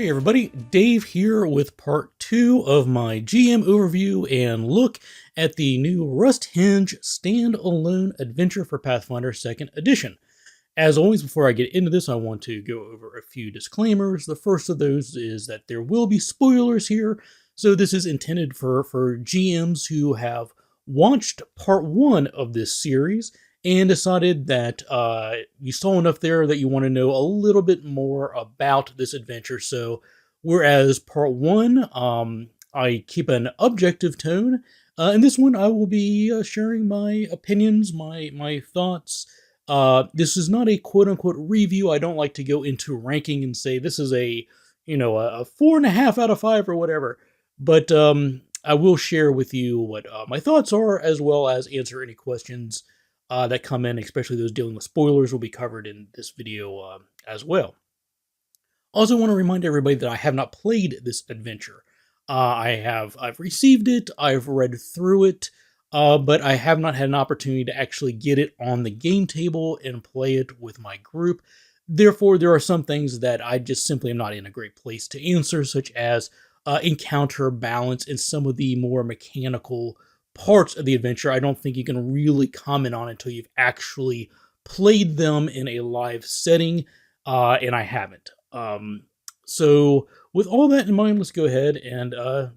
Hey everybody, Dave here with part 2 of my GM overview and look at the new Rusthenge standalone adventure for Pathfinder 2nd Edition. As always, before I get into this, I want to go over a few disclaimers. The first of those is that there will be spoilers here, so this is intended for GMs who have watched part 1 of this series and decided that you saw enough there that you want to know a little bit more about this adventure. So, whereas part 1, I keep an objective tone, in this one I will be sharing my opinions, my thoughts. This is not a quote-unquote review. I don't like to go into ranking and say this is a 4.5 out of 5 or whatever. But I will share with you what my thoughts are, as well as answer any questions that come in, especially those dealing with spoilers, will be covered in this video as well. Also, want to remind everybody that I have not played this adventure. I've received it, I've read through it, but I have not had an opportunity to actually get it on the game table and play it with my group. Therefore, there are some things that I just simply am not in a great place to answer, such as encounter balance and some of the more mechanical parts of the adventure. I don't think you can really comment on until you've actually played them in a live setting, and I haven't. So with all that in mind, let's go ahead and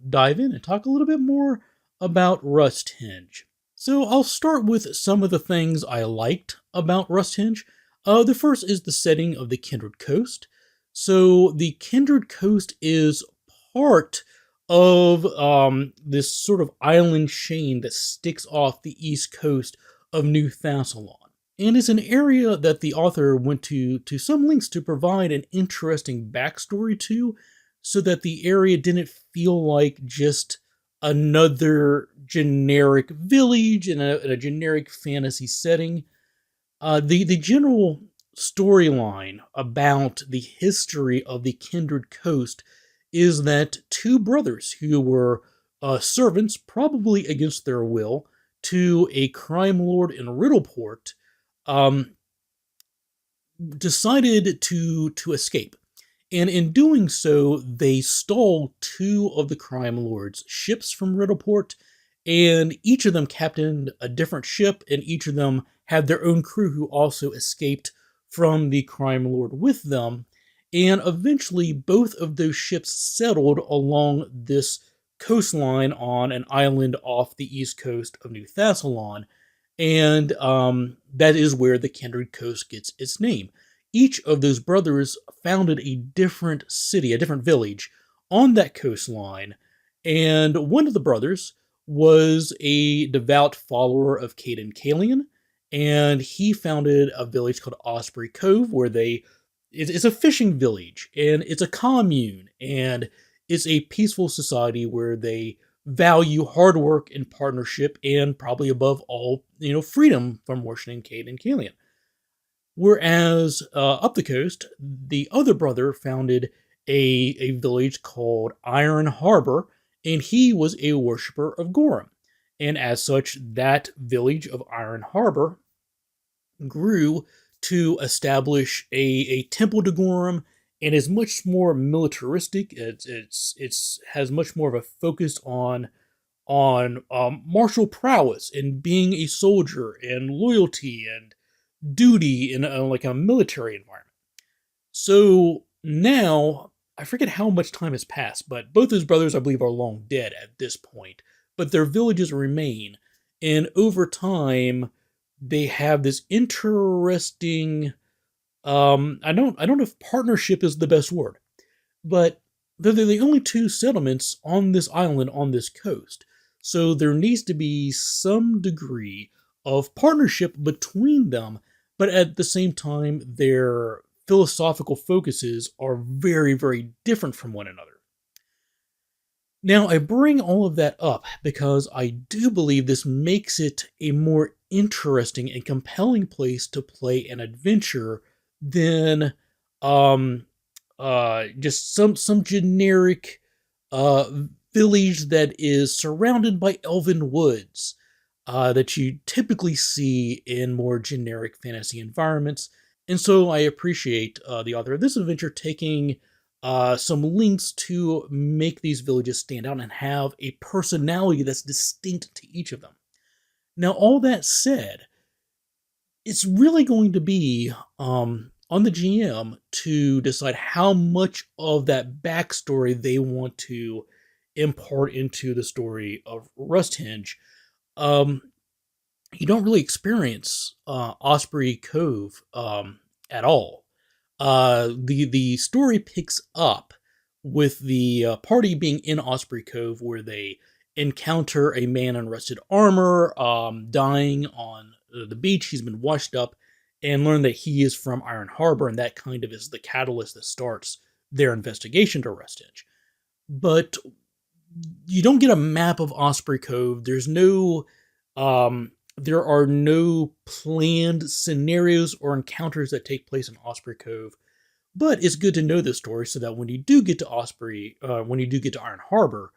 dive in and talk a little bit more about Rusthenge. So I'll start with some of the things I liked about Rusthenge. The first is the setting of the Kindred Coast. So the Kindred Coast is part of this sort of island chain that sticks off the east coast of New Thassalon. And it's an area that the author went to some lengths to provide an interesting backstory to, so that the area didn't feel like just another generic village in a generic fantasy setting. The general storyline about the history of the Kindred Coast is that two brothers who were servants, probably against their will, to a crime lord in Riddleport, decided to escape. And in doing so, they stole two of the crime lord's ships from Riddleport, and each of them captained a different ship, and each of them had their own crew who also escaped from the crime lord with them. And eventually, both of those ships settled along this coastline on an island off the east coast of New Thassalon, and that is where the Kindred Coast gets its name. Each of those brothers founded a different city, a different village on that coastline, and one of the brothers was a devout follower of Caden Kalian, and he founded a village called Osprey Cove, where it's a fishing village, and it's a commune, and it's a peaceful society where they value hard work and partnership, and probably above all, freedom from worshiping Caden Kalian. Whereas up the coast, the other brother founded a village called Iron Harbor, and he was a worshiper of Gorham. And as such, that village of Iron Harbor grew to establish a temple to Gorham, and is much more militaristic. It's has much more of a focus on martial prowess and being a soldier and loyalty and duty in like a military environment. So now, I forget how much time has passed, but both his brothers, I believe, are long dead at this point. But their villages remain, and over time, they have this interesting. I don't know if partnership is the best word, but they're the only two settlements on this island on this coast. So there needs to be some degree of partnership between them, but at the same time, their philosophical focuses are very, very different from one another. Now, I bring all of that up because I do believe this makes it a more interesting and compelling place to play an adventure than just some generic village that is surrounded by elven woods that you typically see in more generic fantasy environments. And so I appreciate the author of this adventure taking some links to make these villages stand out and have a personality that's distinct to each of them. Now, all that said, it's really going to be on the GM to decide how much of that backstory they want to impart into the story of Rusthenge. Um, you don't really experience Osprey Cove at all. The story picks up with the party being in Osprey Cove, where they encounter a man in rusted armor, dying on the beach. He's been washed up, and learn that he is from Iron Harbor, and that kind of is the catalyst that starts their investigation to Rusthenge. But you don't get a map of Osprey Cove. There are no planned scenarios or encounters that take place in Osprey Cove. But it's good to know this story so that when you do get to when you do get to Iron Harbor,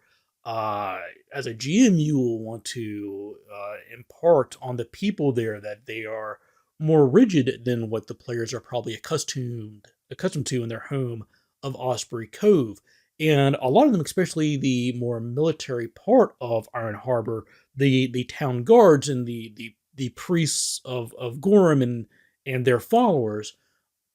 as a GM, you will want to impart on the people there that they are more rigid than what the players are probably accustomed to in their home of Osprey Cove. And a lot of them, especially the more military part of Iron Harbor, the town guards and the priests of Gorham and their followers,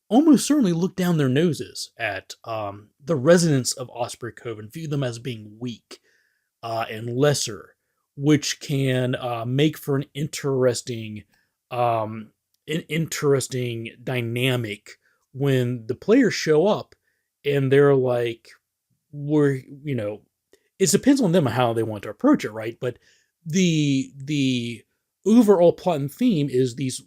almost certainly look down their noses at the residents of Osprey Cove and view them as being weak and lesser, which can make for an interesting dynamic when the players show up and they're like, we're, it depends on them how they want to approach it, right? But the overall plot and theme is these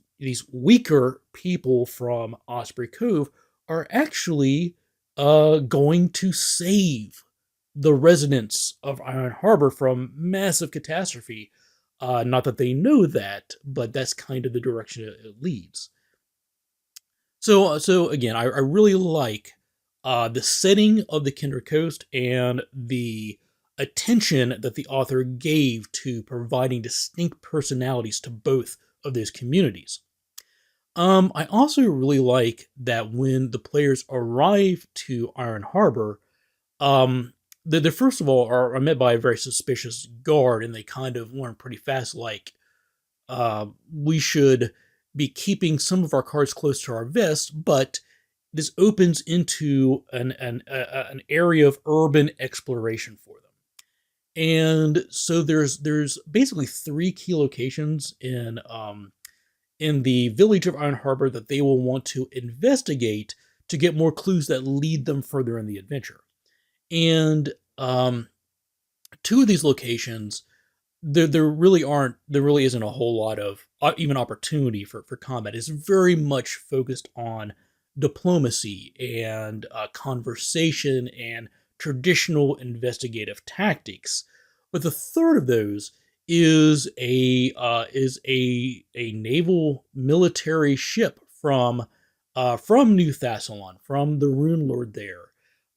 weaker people from Osprey Cove are actually going to save the residents of Iron Harbor from massive catastrophe. Not that they know that, but that's kind of the direction it leads. So again, I really like the setting of the Kindred Coast and the attention that the author gave to providing distinct personalities to both of those communities. I also really like that when the players arrive to Iron Harbor, they first of all are met by a very suspicious guard, and they kind of learn pretty fast, like, we should be keeping some of our cards close to our vest, but this opens into an area of urban exploration for them. And so there's basically three key locations in the village of Iron Harbor that they will want to investigate to get more clues that lead them further in the adventure. And two of these locations, there really isn't a whole lot of even opportunity for combat. It's very much focused on diplomacy and conversation and traditional investigative tactics. But the third of those is a naval military ship from New Thassalon, from the Rune Lord there,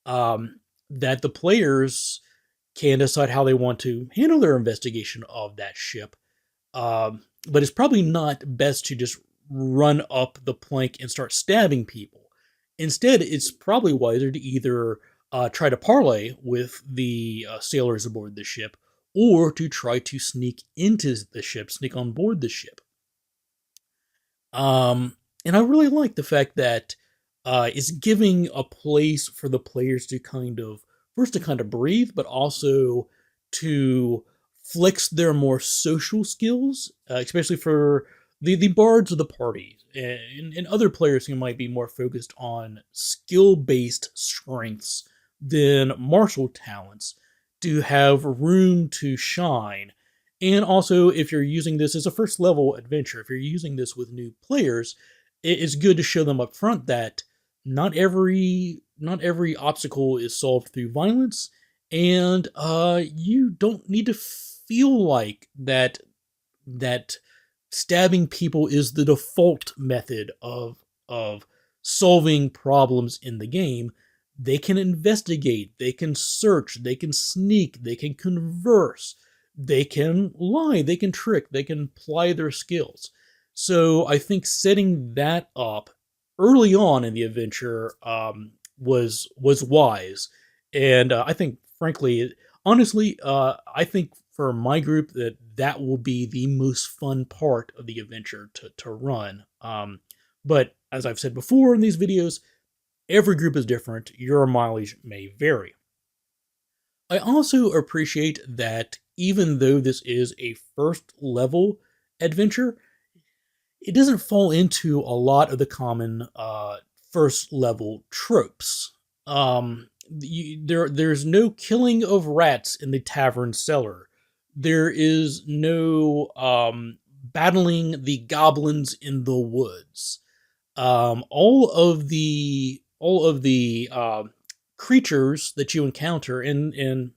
that the players can decide how they want to handle their investigation of that ship. But it's probably not best to just run up the plank and start stabbing people. Instead, it's probably wiser to either try to parley with the sailors aboard the ship, or to try to sneak into the ship, sneak on board the ship. And I really like the fact that it's giving a place for the players to kind of breathe, but also to flex their more social skills, especially for the bards of the party and other players who might be more focused on skill-based strengths than martial talents, to have room to shine. And also, if you're using this as a first level adventure, if you're using this with new players, it is good to show them up front that not every obstacle is solved through violence, and you don't need to feel like that stabbing people is the default method of solving problems in the game. They can investigate, they can search, they can sneak, they can converse, they can lie, they can trick, they can ply their skills. So I think setting that up early on in the adventure was wise, and I think, frankly, honestly, I think for my group that that will be the most fun part of the adventure to run. But as I've said before in these videos, every group is different. Your mileage may vary. I also appreciate that even though this is a first level adventure, it doesn't fall into a lot of the common first level tropes. There's no killing of rats in the tavern cellar. There is no battling the goblins in the woods. All of the creatures that you encounter, and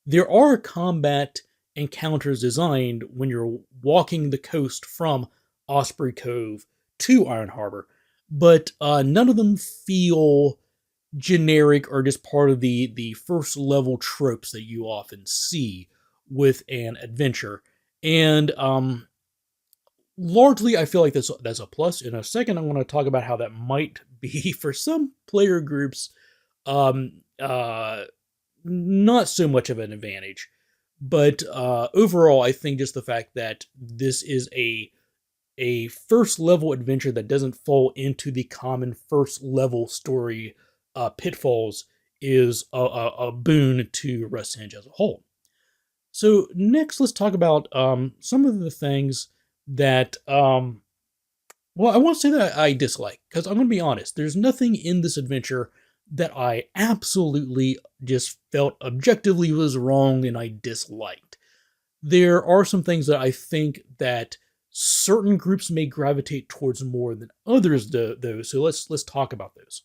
there are combat encounters designed when you're walking the coast from Osprey Cove to Iron Harbor, but none of them feel generic or just part of the first level tropes that you often see with an adventure. And largely, I feel like that's a plus. In a second, I want to talk about how that might be for some player groups, um, uh, not so much of an advantage. But overall, I think just the fact that this is a first level adventure that doesn't fall into the common first level story pitfalls is a boon to Rusthenge as a whole. So next, let's talk about some of the things that well, I won't say that I dislike, because I'm going to be honest. There's nothing in this adventure that I absolutely just felt objectively was wrong and I disliked. There are some things that I think that certain groups may gravitate towards more than others do, though. So let's talk about those.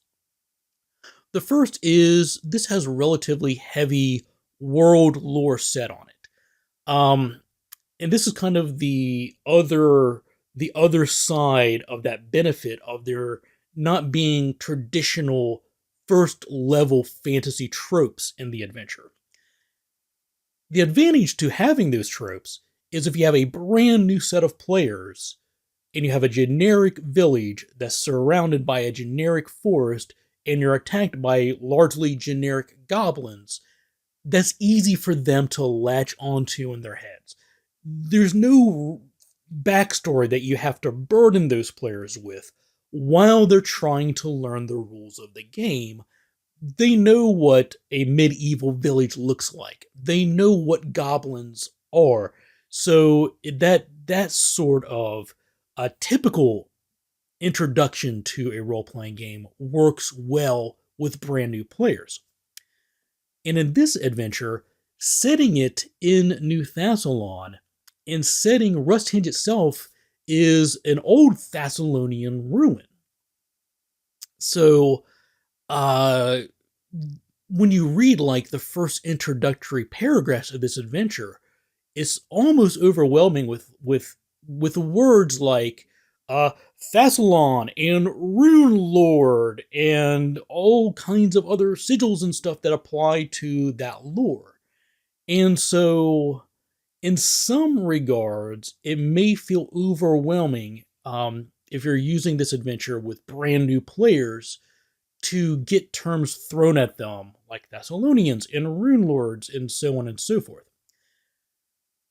The first is this has relatively heavy world lore set on it. And this is kind of the other side of that benefit of there not being traditional first level fantasy tropes in the adventure. The advantage to having those tropes is if you have a brand new set of players and you have a generic village that's surrounded by a generic forest and you're attacked by largely generic goblins, that's easy for them to latch onto in their heads. There's no backstory that you have to burden those players with while they're trying to learn the rules of the game. They know what a medieval village looks like. They know what goblins are. So that sort of a typical introduction to a role-playing game works well with brand new players. And in this adventure, setting it in New Thassalon and setting Rusthenge itself is an old Thessalonian ruin. So, uh, when you read like the first introductory paragraphs of this adventure, it's almost overwhelming with words like Thassalon and Rune Lord and all kinds of other sigils and stuff that apply to that lore. And so, in some regards, it may feel overwhelming if you're using this adventure with brand new players to get terms thrown at them like Thessalonians and Rune Lords and so on and so forth.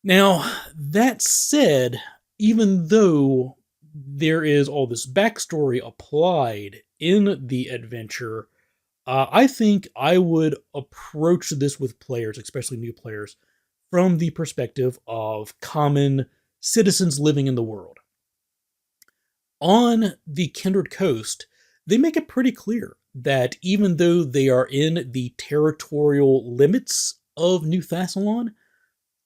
Now, that said, even though there is all this backstory applied in the adventure, I think I would approach this with players, especially new players, from the perspective of common citizens living in the world. On the Kindred Coast, they make it pretty clear that even though they are in the territorial limits of New Thassalon,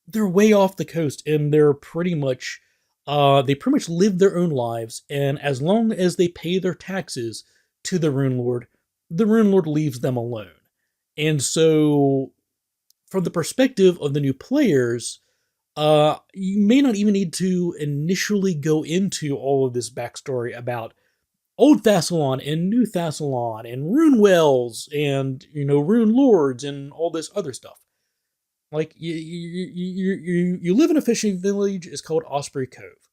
they're way off the coast and they're pretty much live their own lives, and as long as they pay their taxes to the Rune Lord leaves them alone. And so from the perspective of the new players, you may not even need to initially go into all of this backstory about Old Thassalon and New Thassalon and Rune Wells and Rune Lords and all this other stuff. Like you live in a fishing village. It's called Osprey Cove,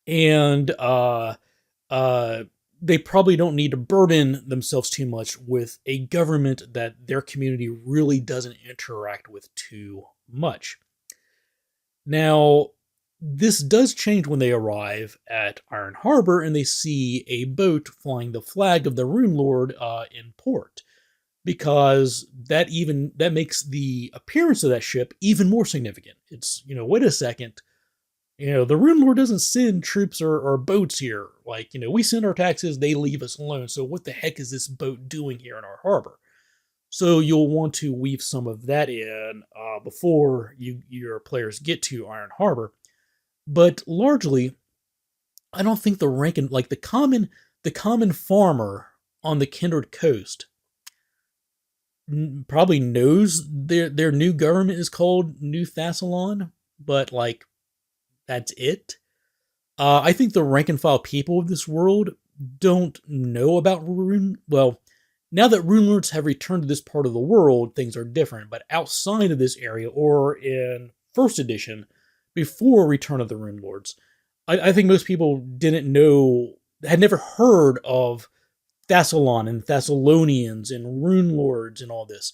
and uh, they probably don't need to burden themselves too much with a government that their community really doesn't interact with too much. Now, this does change when they arrive at Iron Harbor and they see a boat flying the flag of the Rune Lord in port, because that makes the appearance of that ship even more significant. It's, wait a second, the Rune Lord doesn't send troops or boats here. Like, we send our taxes, they leave us alone. So what the heck is this boat doing here in our harbor? So you'll want to weave some of that in before your players get to Iron Harbor. But largely, I don't think the rank and like the common farmer on the Kindred Coast probably knows their new government is called New Thassalon, but like that's it. I think the rank and file people of this world don't know about Rune. Well, now that Rune Lords have returned to this part of the world, things are different. But outside of this area, or in First Edition, before Return of the Rune Lords, I think most people didn't know, had never heard of Thassalon and Thessalonians and Rune Lords and all this.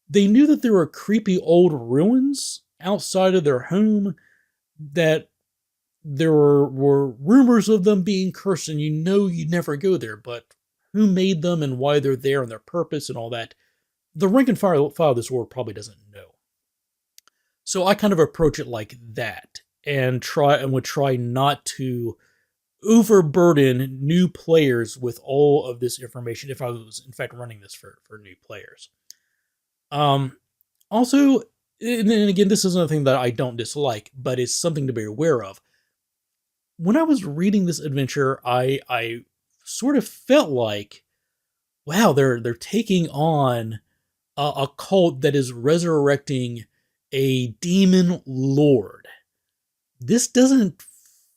They knew that there were creepy old ruins outside of their home, that there were rumors of them being cursed, and you'd never go there, but who made them and why they're there and their purpose and all that, the rank and file of this world probably doesn't know. So I kind of approach it like that, and would try not to overburden new players with all of this information if I was in fact running this for new players. Also, and then again, this is another thing that I don't dislike, but it's something to be aware of. When I was reading this adventure, I sort of felt like, wow, they're taking on a cult that is resurrecting a demon lord. This doesn't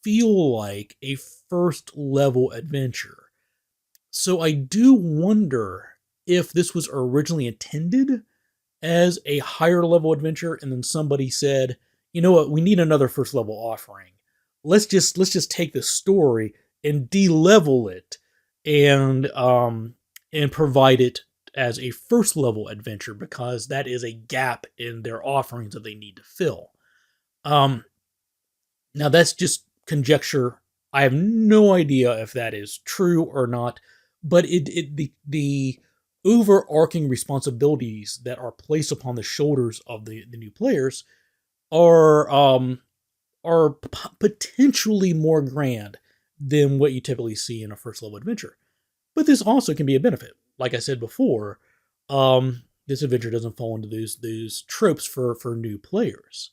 feel like a first level adventure. So I do wonder if this was originally intended as a higher level adventure, and then somebody said, you know what, we need another first level offering. Let's just take the story and de-level it and provide it as a first level adventure, because that is a gap in their offerings that they need to fill. Now that's just conjecture. I have no idea if that is true or not, but the overarching responsibilities that are placed upon the shoulders of the new players are potentially more grand than what you typically see in a first level adventure. But this also can be a benefit. Like I said before, this adventure doesn't fall into those tropes for new players.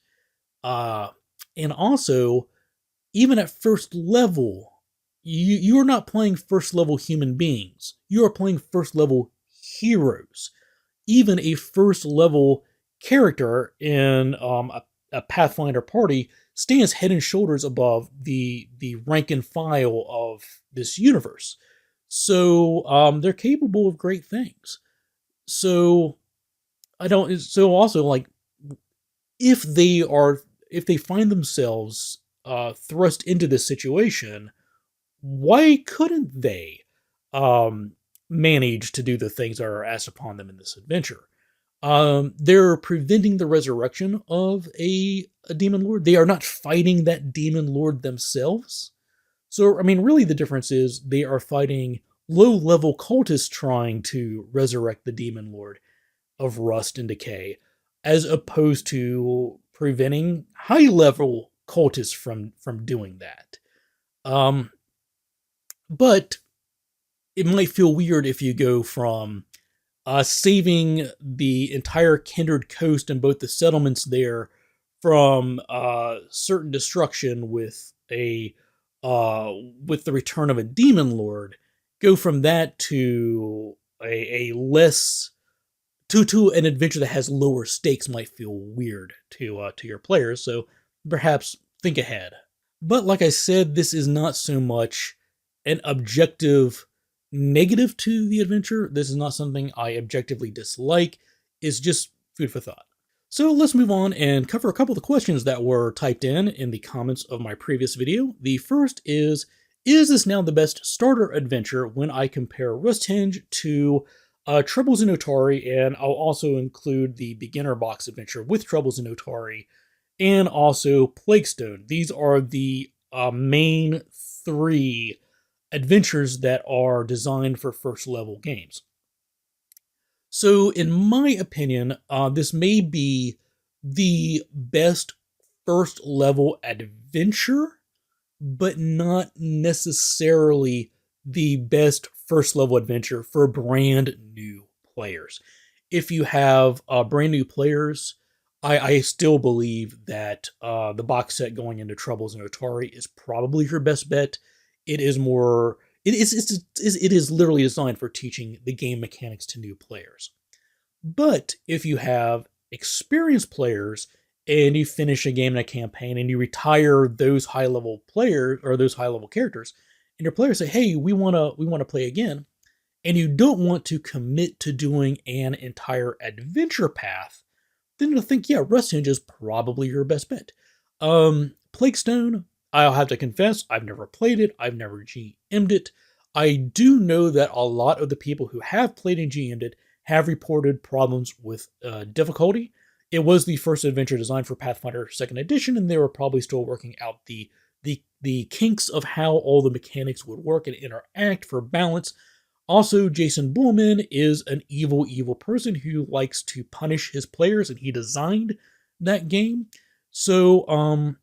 And also, even at first level, you are not playing first level human beings. You are playing first level heroes. Even a first level character in a Pathfinder party stands head and shoulders above the rank and file of this universe. So they're capable of great things. So I don't. So also, like, if they find themselves thrust into this situation, why couldn't they manage to do the things that are asked upon them in this adventure? They're preventing the resurrection of a demon lord. They are not fighting that demon lord themselves. So, I mean, really the difference is they are fighting low-level cultists trying to resurrect the demon lord of rust and decay, as opposed to preventing high-level cultists from doing that. But it might feel weird if you go from saving the entire Kindred Coast and both the settlements there from certain destruction with with the return of a demon lord, go from that to a less to an adventure that has lower stakes might feel weird to your players. So perhaps think ahead. But like I said, this is not so much an objective negative to the adventure. This is not something I objectively dislike. It's just food for thought. So let's move on and cover a couple of the questions that were typed in the comments of my previous video. The first is Is this now the best starter adventure when I compare Rusthenge to Troubles in Otari, and I'll also include the beginner box adventure with Troubles in Otari, and also Plaguestone. These are the main three adventures that are designed for first level games. So, in my opinion, this may be the best first level adventure, but not necessarily the best first level adventure for brand new players. If you have brand new players, I still believe that the box set going into Troubles in Otari is probably your best bet. It is more. It is literally designed for teaching the game mechanics to new players. But if you have experienced players and you finish a game in a campaign and you retire those high level players or those high level characters, and your players say, "Hey, we want to play again," and you don't want to commit to doing an entire adventure path, then you'll think, yeah, Rusthenge is probably your best bet. Plaguestone, I'll have to confess, I've never played it. I've never GM'd it. I do know that a lot of the people who have played and GM'd it have reported problems with difficulty. It was the first adventure designed for Pathfinder Second Edition, and they were probably still working out the kinks of how all the mechanics would work and interact for balance. Also, Jason Bullman is an evil, evil person who likes to punish his players, and he designed that game. So,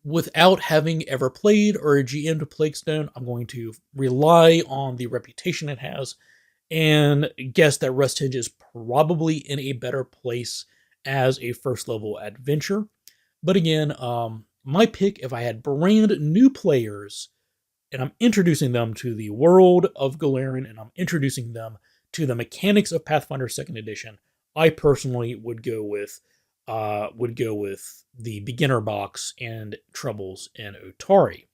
without having ever played or a GM to Plaguestone, I'm going to rely on the reputation it has and guess that Rusthenge is probably in a better place as a first level adventure. But again, my pick, if I had brand new players and I'm introducing them to the world of Golarion and I'm introducing them to the mechanics of Pathfinder Second Edition, I personally would go with the beginner box and Troubles in Otari.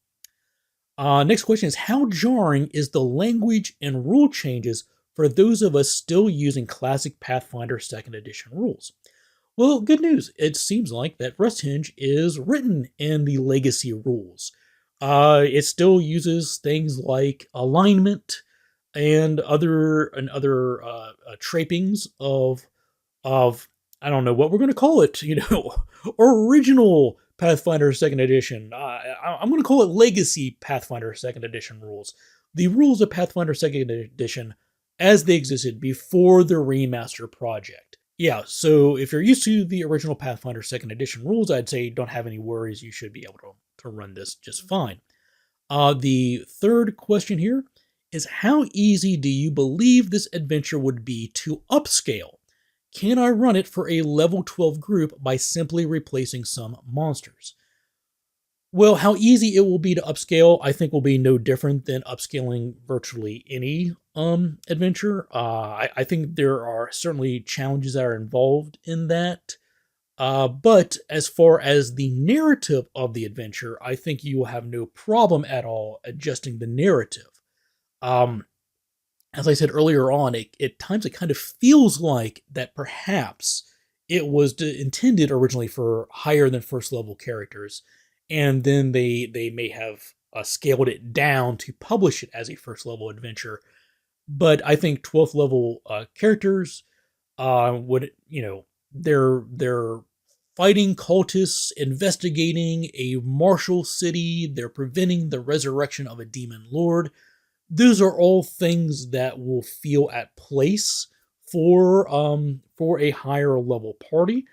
Next question is, how jarring is the language and rule changes for those of us still using classic Pathfinder 2nd Edition rules? Well, good news. It seems like that Rusthenge is written in the legacy rules. It still uses things like alignment and other trappings of I don't know what we're going to call it. Original Pathfinder Second Edition. I'm going to call it Legacy Pathfinder Second Edition rules. The rules of Pathfinder Second Edition as they existed before the remaster project. Yeah, so if you're used to the original Pathfinder Second Edition rules, I'd say don't have any worries. You should be able to run this just fine. The third question here is, how easy do you believe this adventure would be to upscale? Can I run it for a level 12 group by simply replacing some monsters? Well, how easy it will be to upscale, I think, will be no different than upscaling virtually any adventure. I think there are certainly challenges that are involved in that. But as far as the narrative of the adventure, I think you will have no problem at all adjusting the narrative. Um, as I said earlier on, at times it kind of feels like that perhaps it was intended originally for higher than first level characters, and then they may have scaled it down to publish it as a first level adventure. But I think 12th level characters would, they're fighting cultists, investigating a martial city, they're preventing the resurrection of a demon lord. Those are all things that will feel at place for a higher level party.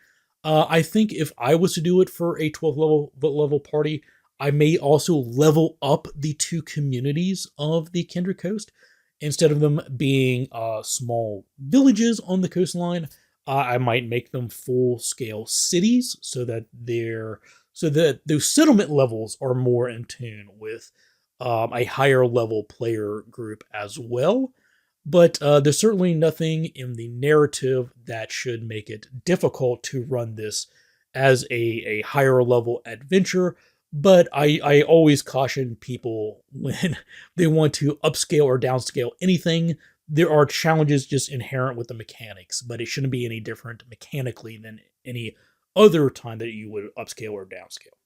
I think if I was to do it for a 12th level party, I may also level up the two communities of the Kindred Coast. Instead of them being small villages on the coastline, I might make them full scale cities so that those settlement levels are more in tune with a higher level player group as well. But there's certainly nothing in the narrative that should make it difficult to run this as a higher level adventure. But I always caution people when they want to upscale or downscale anything. There are challenges just inherent with the mechanics, but it shouldn't be any different mechanically than any other time that you would upscale or downscale.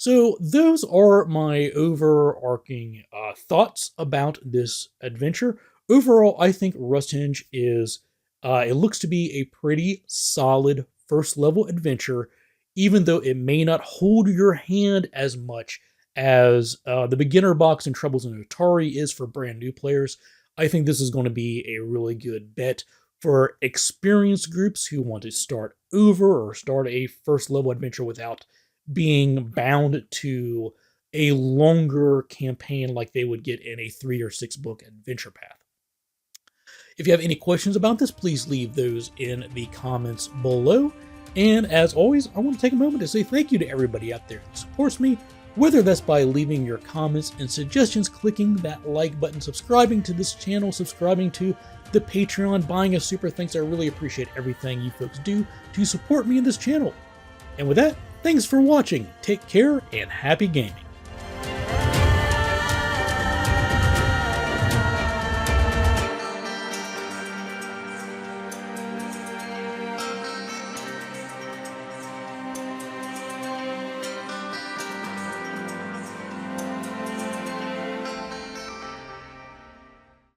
So those are my overarching thoughts about this adventure. Overall, I think Rusthenge is, it looks to be a pretty solid first level adventure, even though it may not hold your hand as much as the beginner box and Troubles in Otari is for brand new players. I think this is going to be a really good bet for experienced groups who want to start over or start a first level adventure without being bound to a longer campaign like they would get in a 3 or 6 book adventure path. If you have any questions about this, please leave those in the comments below. And as always, I want to take a moment to say thank you to everybody out there who supports me, whether that's by leaving your comments and suggestions, clicking that like button, subscribing to this channel, subscribing to the Patreon, buying a super thanks. I really appreciate everything you folks do to support me in this channel. And with that, thanks for watching, take care, and happy gaming.